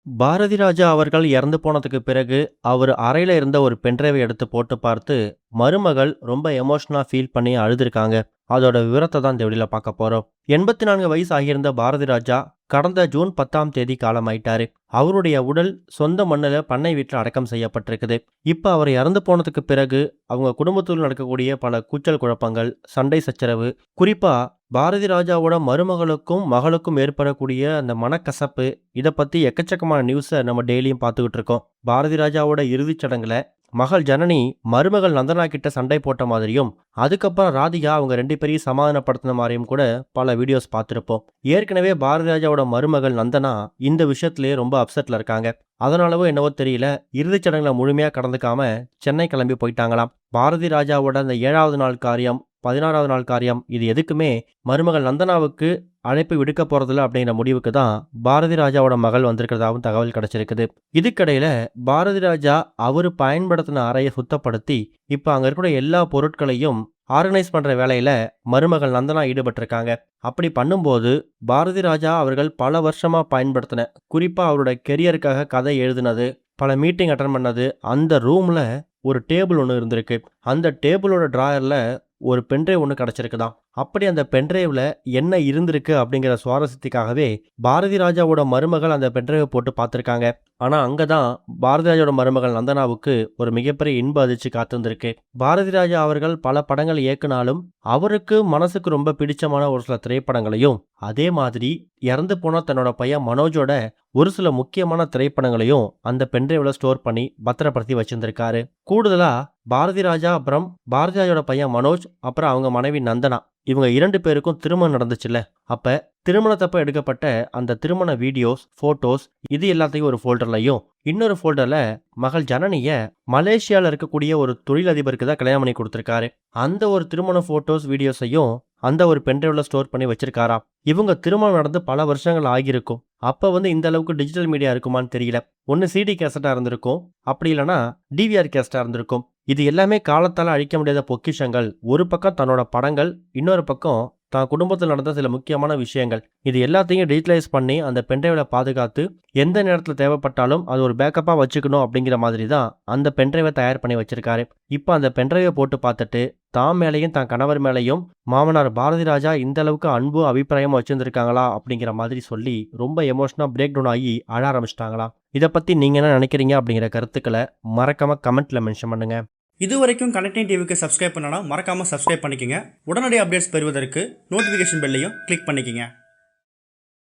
பாரதி ராஜா அவர்கள் இறந்து போனதுக்கு பிறகு, அவரு அறையில இருந்த ஒரு பென்டிரைவ எடுத்து போட்டு பார்த்து, மருமகள் ரொம்ப எமோஷனலா ஃபீல் பண்ணி அழுதுருக்காங்க. அதோட விவரத்த தான் இந்த வீடியோல பார்க்க போறோம். 84 வயசு ஆகியிருந்த பாரதி ராஜா, கடந்த ஜூன் 10ஆம் தேதி காலமாயிட்டாரு. அவருடைய உடல் சொந்த மண்ணுல பண்ணை வீட்ல அடக்கம் செய்யப்பட்டிருக்குது. இப்ப அவர் இறந்து போனதுக்கு பிறகு, அவங்க குடும்பத்துல நடக்கக்கூடிய பல கூச்சல் குழப்பங்கள், சண்டை சச்சரவு, குறிப்பா பாரதி ராஜாவோட மருமகளுக்கும், மகளுக்கும் ஏற்படக்கூடிய அந்த மனக்கசப்பு, இத பத்தி எக்கச்சக்கமான நியூஸ நம்ம டெய்லியும் பார்த்துக்கிட்டு இருக்கோம். பாரதி ராஜாவோட இறுதிச் சடங்குல மகள் ஜனனி மருமகள் நந்தனா கிட்ட சண்டை போட்ட மாதிரியும், அதுக்கப்புறம் ராதிகா அவங்க 2 பேரையும் சமாதானப்படுத்தின மாதிரியும் கூட பல வீடியோஸ் பார்த்துருப்போம். ஏற்கனவே பாரதி ராஜாவோட மருமகள் நந்தனா இந்த விஷயத்திலேயே ரொம்ப அப்செட்ல இருக்காங்க. அதனாலவோ என்னவோ தெரியல, இறுதிச் சடங்குல முழுமையா கலந்துக்காம சென்னை கிளம்பி போயிட்டாங்களாம். பாரதி ராஜாவோட அந்த 7வது நாள் காரியம், 16வது நாள் காரியம், இது எதுக்குமே மருமகள் நந்தனாவுக்கு அழைப்பு விடுக்க போறதில்ல அப்படிங்கிற முடிவுக்கு தான் பாரதி ராஜாவோட மகள் வந்திருக்கிறதாவும் தகவல் கிடைச்சிருக்குது. இதுக்கிடையில பாரதி ராஜா அவரு பயன்படுத்தின அறையை சுத்தப்படுத்தி, இப்ப அங்க இருக்கிற எல்லா பொருட்களையும் ஆர்கனைஸ் பண்ற வேலையில மருமகள் நந்தனா ஈடுபட்டிருக்காங்க. அப்படி பண்ணும்போது பாரதி ராஜா அவர்கள் பல வருஷமா பயன்படுத்தின, குறிப்பா அவரோட கெரியருக்காக கதை எழுதினது, பல மீட்டிங் அட்டன் பண்ணது, அந்த ரூம்ல ஒரு டேபிள் ஒன்று இருந்திருக்கு. அந்த டேபிளோட டிராயர்ல ஒரு பென்ட்ரைவ் ஒன்று கிடச்சிருக்குதாம். அப்படி அந்த பென்ட்ரைவ்ல என்ன இருந்திருக்கு அப்படிங்கிற சுவாரஸ்யத்துக்காகவே பாரதி ராஜாவோட மருமகள் அந்த பென்ட்ரைவை போட்டு பார்த்துருக்காங்க. ஆனால் அங்கே தான் பாரதி ராஜாவோட மருமகள் நந்தனாவுக்கு ஒரு மிகப்பெரிய இன்ப அதிர்ச்சி காத்திருந்திருக்கு. பாரதி ராஜா அவர்கள் பல படங்கள் இயக்குனாலும், அவருக்கு மனசுக்கு ரொம்ப பிடிச்சமான ஒரு சில திரைப்படங்களையும், அதே மாதிரி இறந்து போன தன்னோட பையன் மனோஜோட ஒரு சில முக்கியமான திரைப்படங்களையும் அந்த பென்ட்ரைவ்ல ஸ்டோர் பண்ணி பத்திரப்படுத்தி வச்சிருந்திருக்காரு. கூடுதலா பாரதி ராஜா அப்புறம் பாரதி ராஜாவோட பையன் மனோஜ் அப்புறம் அவங்க மனைவி நந்தனா, இவங்க 2 பேருக்கும் திருமணம் நடந்துச்சுல்ல, அப்ப திருமணத்தப்ப எடுக்கப்பட்ட அந்த திருமண வீடியோஸ், போட்டோஸ், இது எல்லாத்தையும் ஒரு ஃபோல்டர்லையும், இன்னொரு ஃபோல்டர்ல மகள் ஜனனிய மலேசியால இருக்கக்கூடிய ஒரு தொழிலதிபருக்கு தான் கல்யாணம் பண்ணி கொடுத்திருக்காரு. அந்த ஒரு திருமண போட்டோஸ், வீடியோஸையும் அந்த ஒரு பென்ட்ரைவ்ல ஸ்டோர் பண்ணி வச்சிருக்காராம். இவங்க திருமணம் நடந்து பல வருஷங்கள் ஆகியிருக்கும். அப்ப இந்த அளவுக்கு டிஜிட்டல் மீடியா இருக்குமான்னு தெரியல. ஒன்னு சிடி கேசட்டா இருந்திருக்கும், அப்படி இல்லைன்னா டிவிஆர் கேசட்டா இருந்திருக்கும். இது எல்லாமே காலத்தால அழிக்க முடியாத பொக்கிஷங்கள். ஒரு பக்கம் தன்னோட படங்கள், இன்னொரு பக்கம் தான் குடும்பத்தில் நடந்த சில முக்கியமான விஷயங்கள், இது எல்லாத்தையும் டிஜிட்டலைஸ் பண்ணி அந்த பென்ட்ரைவ்ல பாதுகாத்து எந்த நேரத்தில் தேவைப்பட்டாலும் அது ஒரு பேக்கப்பா வச்சுக்கணும் அப்படிங்கிற மாதிரி தான் அந்த பென்ட்ரைவை தயார் பண்ணி வச்சிருக்காரு. இப்போ அந்த பென்ட்ரைவை போட்டு பார்த்துட்டு தான் மேலேயும் தான் கணவர் மேலேயும் மாமனார் பாரதி ராஜா இந்த அளவுக்கு அன்பு அபிப்பிராயமும் வச்சிருந்திருக்காங்களா அப்படிங்கிற மாதிரி சொல்லி ரொம்ப எமோஷனா பிரேக் டவுன் ஆகி அழ ஆரம்பிச்சிட்டாங்களாம். இதை பத்தி நீங்க என்ன நினைக்கிறீங்க அப்படிங்கிற கருத்துக்களை மறக்காம கமெண்ட்ல மென்ஷன் பண்ணுங்க. இதுவரைக்கும் கனெக்டிங் டிவிக்கு சப்ஸ்கிரைப் பண்ணனா மறக்காம சப்ஸ்கிரைப் பண்ணிக்கங்க. உடனடி அப்டேட்ஸ் பெறுவதற்கு நோட்டிஃபிகேஷன் பெல்லையும் கிளிக் பண்ணிக்கங்க.